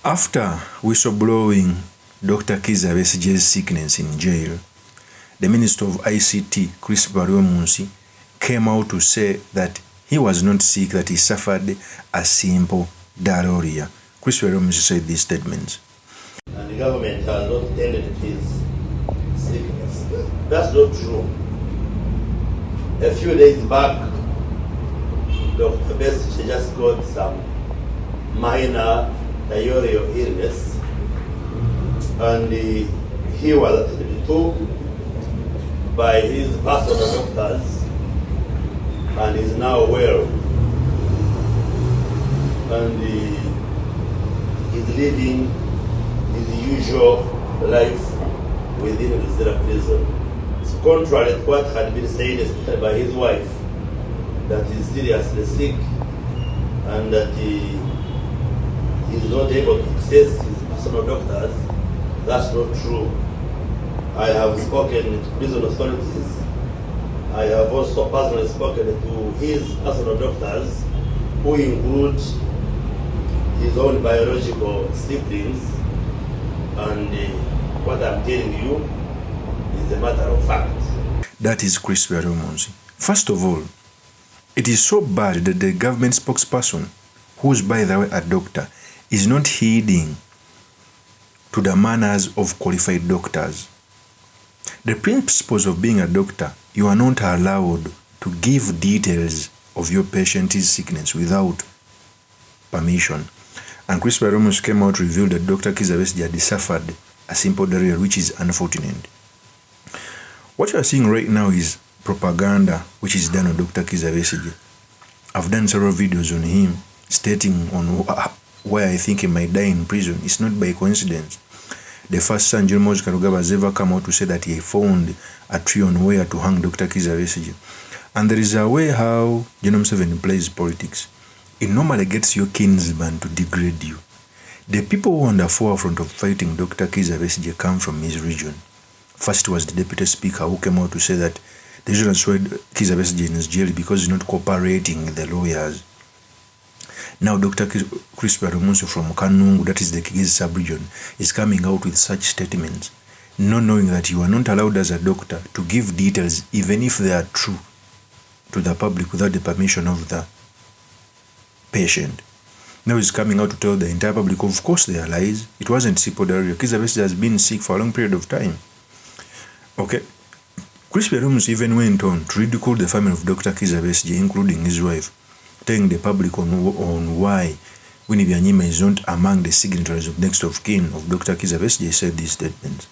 After whistleblowing Dr. Kizza Besigye's sickness in jail, the Minister of ICT, CRIMINAL BARYOMUNSI, came out to say that he was not sick, that he suffered a simple diarrhea. CRIMINAL BARYOMUNSI said these statements. And the government has not ended his sickness. That's not true. A few days back, Dr. Besigye just got some minor diarrheal illness, and he was attended to by his personal doctors and is now well, and is living his usual life within the tribalism. It's contrary to what had been said, especially by his wife, that he's seriously sick and that he is not able to access his personal doctors. That's not true. I have spoken to prison authorities. I have also personally spoken to his personal doctors, who include his own biological siblings, and what I'm telling you is a matter of fact. That is CRIMINAL BARYOMUNSI. First of all, it is so bad that the government spokesperson, who is by the way a doctor, is not heeding to the manners of qualified doctors. The principles of being a doctor, you are not allowed to give details of your patient's sickness without permission. And CRIMINAL BARYOMUNSI came out to reveal that Dr. Kizza Besigye had suffered a simple diarrhea, which is unfortunate. What you are seeing right now is propaganda which is done on Dr. Kizza Besigye. I've done several videos on him stating on why I think he might die in prison. It's not by coincidence. The first son, John Moses Karugaba, has ever come out to say that he found a tree on where to hang Dr. Kizza Besigye. And there is a way how General Museveni plays politics. It normally gets your kinsman to degrade you. The people who are on the forefront of fighting Dr. Kizza Besigye come from his region. First was the deputy speaker, who came out to say that the region has thrown Kizza Besigye in his jail because he's not cooperating with the lawyers. Now Dr. CRIMINAL BARYOMUNSI from Kanungu, that is the Kizza sub-region, is coming out with such statements, not knowing that you are not allowed as a doctor to give details, even if they are true, to the public without the permission of the patient. Now he's coming out to tell the entire public, of course they are lies. It wasn't simple diarrhea. Kizza Besigye has been sick for a long period of time. Okay. CRIMINAL BARYOMUNSI even went on to ridicule the family of Dr. Kizza Besigye, including his wife, telling the public on why WINNIE BYANYIMA is not among the signatories of next of kin of Dr. Kizza Besigye. Said these statements.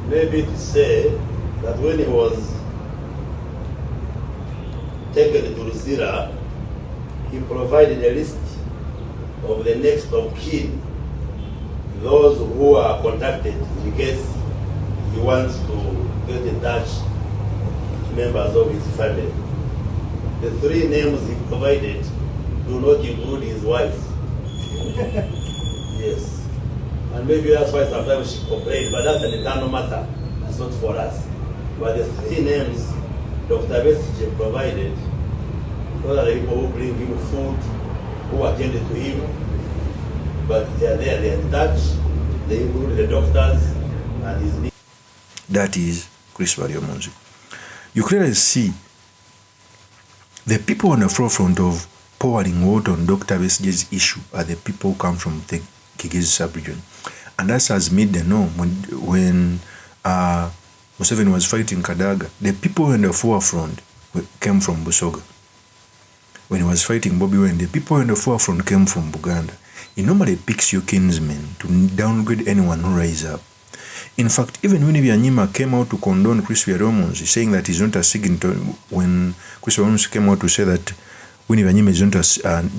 Maybe to say that when he was taken to Rusira, he provided a list of the next of kin, those who are contacted in case he wants to get in touch with members of his family. The three names he provided do not include his wife. Yes. And maybe that's why sometimes she complained, but that's an internal matter. That's not for us. But the three names Dr. Besigye provided, those are the people who bring him food, who attended to him, but they are there, they are in touch, they include the doctors and his needs. That is CRIMINAL BARYOMUNSI. You clearly see the people on the forefront of pouring water on Dr. Besigye's issue are the people who come from the Kizza sub-region. And that has made the norm when Museveni was fighting Kadaga. The people in the forefront came from Busoga. When he was fighting Bobby Wine, the people in the forefront came from Buganda. It normally picks your kinsmen to downgrade anyone who rises up. In fact, even WINNIE BYANYIMA came out to condone CRIMINAL BARYOMUNSI, saying that he's not a signatory. When CRIMINAL BARYOMUNSI came out to say that WINNIE BYANYIMA is not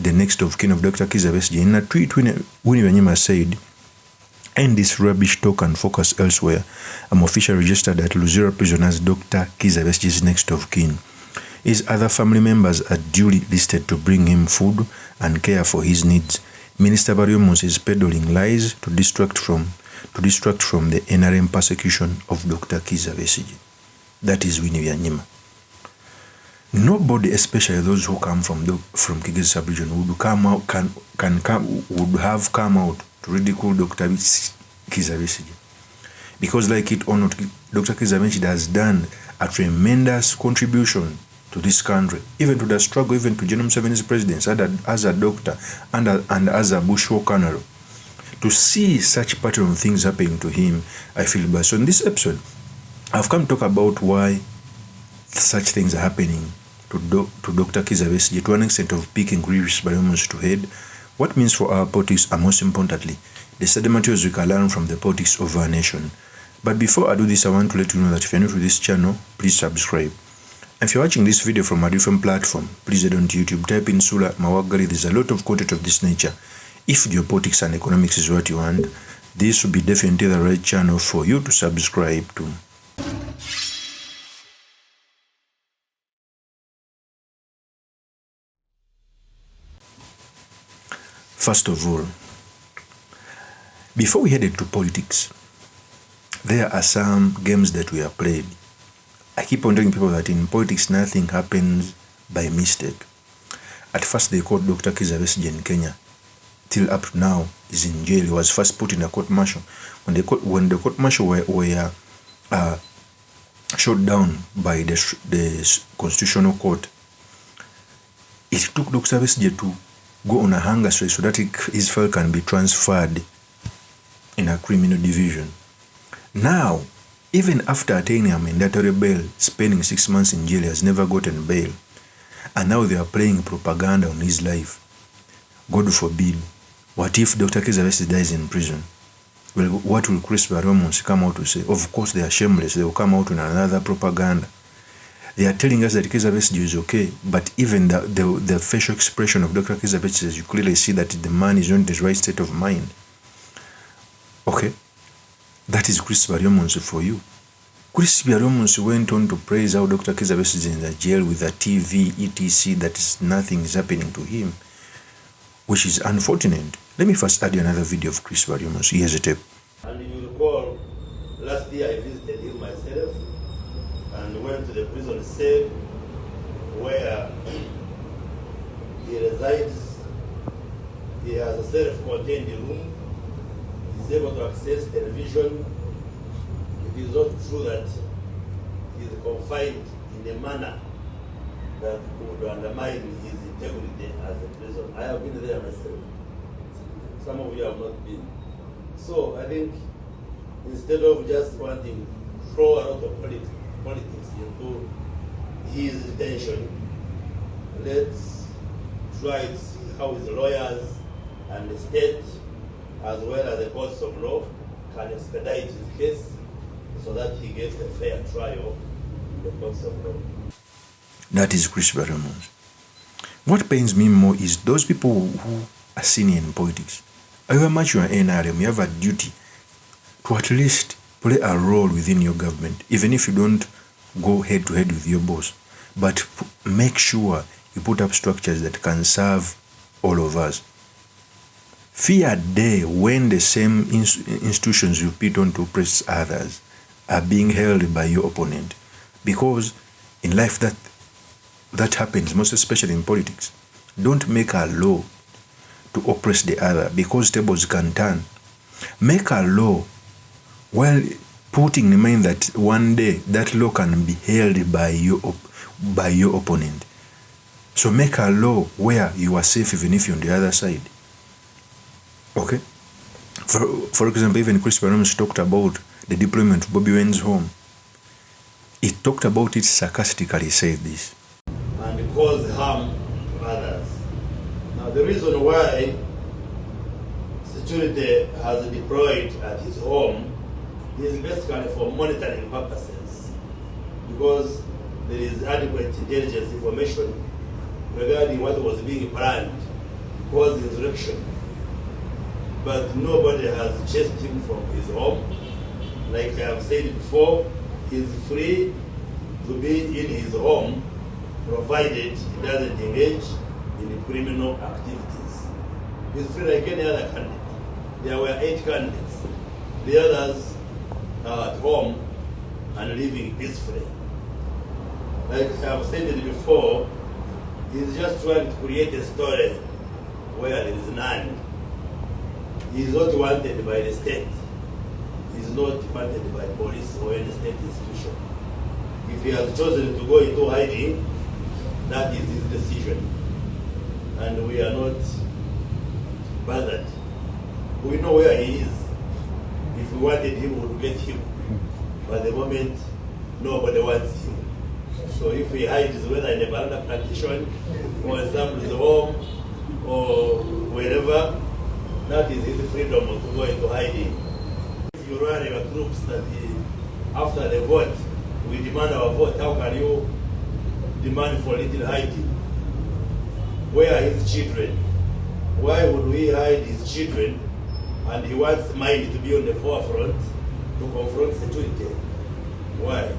the next of kin of Dr. Kizza Besigye, in a tweet, WINNIE BYANYIMA said, "End this rubbish talk and focus elsewhere. I'm officially registered at Luzira prison as Dr. Kizza Besigye's next of kin. His other family members are duly listed to bring him food and care for his needs. Minister Baryomunsi is peddling lies to distract from the NRM persecution of Dr. Kizza Besigye." That is WINNIE BYANYIMA. Nobody, especially those who come from Kizza sub-region, would have come out to ridicule Dr. Kizza Besigye. Because like it or not, Dr. Kizza Besigye has done a tremendous contribution to this country, even to the struggle, even to General Museveni's presidency, as a doctor and as a bush war colonel. To see such pattern of things happening to him, I feel bad. So in this episode, I've come to talk about why such things are happening to Dr. Kizza Besigye, to an extent of picking Chris Baryomunsi to head, what means for our politics, and most importantly, the study materials we can learn from the politics of our nation. But before I do this, I want to let you know that if you're new to this channel, please subscribe. And if you're watching this video from a different platform, please head on to YouTube, type in Sula Mawagali. There's a lot of content of this nature. If geopolitics and economics is what you want, this will be definitely the right channel for you to subscribe to. First of all, before we headed to politics, there are some games that we have played. I keep on telling people that in politics, nothing happens by mistake. At first, they caught Dr. Kizza Besigye in Kenya. Till up to now, is in jail. He was first put in a court martial. When the court martial were shot down by the Constitutional Court, it took Dr. Besigye to go on a hunger strike so that his file can be transferred in a criminal division. Now, even after attaining a mandatory bail, spending 6 months in jail, he has never gotten bail. And now they are playing propaganda on his life. God forbid. What if Dr. Kizza Besigye dies in prison? Well, what will Chris Baryomunsi come out to say? Of course, they are shameless. They will come out with another propaganda. They are telling us that Kizza Besigye is okay, but even the facial expression of Dr. Kizza Besigye, you clearly see that the man is not in the right state of mind. Okay? That is Chris Baryomunsi for you. Chris Baryomunsi went on to praise how Dr. Kizza Besigye is in the jail with a TV, etc., that nothing is happening to him, which is unfortunate. Let me first add you another video of Chris Baryomunsi. Here's a tape. And you recall, last year I visited him myself and went to the prison cell where he resides. He has a self-contained room. He's able to access television. It is not true that he is confined in a manner that would undermine his integrity as a prison. I have been there myself. Some of you have not been. So I think instead of just wanting to throw a lot of politics into his detention, let's try to see how his lawyers and the state, as well as the courts of law, can expedite his case so that he gets a fair trial in the courts of law. That is Chris Baryomunsi. What pains me more is those people who are senior in politics. However much you are NRM, you have a duty to at least play a role within your government, even if you don't go head to head with your boss. But make sure you put up structures that can serve all of us. Fear a day when the same institutions you put on to oppress others are being held by your opponent. Because in life that happens, most especially in politics. Don't make a law to oppress the other, because tables can turn. Make a law while putting in mind that one day that law can be held by your opponent. So make a law where you are safe even if you're on the other side. Okay? For example, even Chris Baryomunsi talked about the deployment of Bobby Wine's home. He talked about it sarcastically, he said this. And cause harm to others. Now the reason why security has deployed at his home is basically for monitoring purposes, because there is adequate intelligence information regarding what was being planned to cause insurrection. But nobody has chased him from his home. Like I have said before, he is free to be in his home provided he doesn't engage in criminal activities. He's free like any other candidate. There were 8 candidates. The others are at home and living peacefully. Like I have said it before, he's just trying to create a story where there is none. He is not wanted by the state. He is not wanted by police or any state institution. If he has chosen to go into hiding, that is his decision. And we are not bothered. We know where he is. If we wanted him, we would get him. But at the moment, nobody wants him. So if he hides, whether in a banana plantation or in someone's home or wherever, that is his freedom to go into hiding. If you run your troops that after the vote, we demand our vote, how can you demand for little hiding? Where are his children? Why would we hide his children? And he wants mine to be on the forefront to confront security. Why?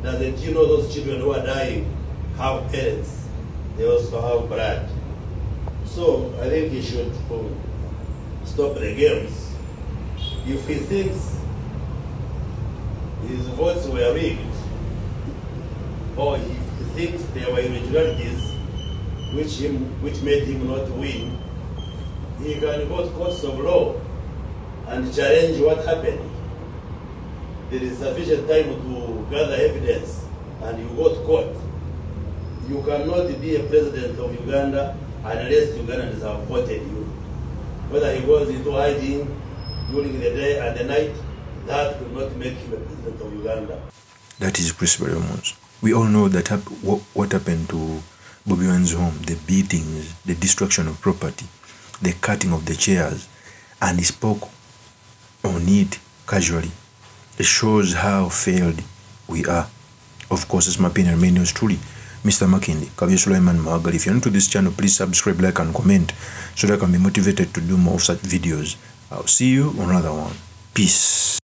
Doesn't you know those children who are dying have parents? They also have blood. So I think he should stop the games. If he thinks his votes were rigged, or if he thinks there were irregularities which made him not win, he can go to courts of law and challenge what happened. There is sufficient time to gather evidence and you go to court. You cannot be a president of Uganda unless Ugandans have voted you. Whether he goes into hiding during the day and the night, that will not make him a president of Uganda. That is Chris Baryomunsi. We all know that what happened to Bobi Wine's home, the beatings, the destruction of property, the cutting of the chairs, and he spoke on it casually. It shows how failed we are. Of course, it's my opinion, remain yours truly, Mr. Makindi, Kavya Sulaiman Mahagal. If you're new to this channel, please subscribe, like, and comment so that I can be motivated to do more of such videos. I'll see you on another one. Peace.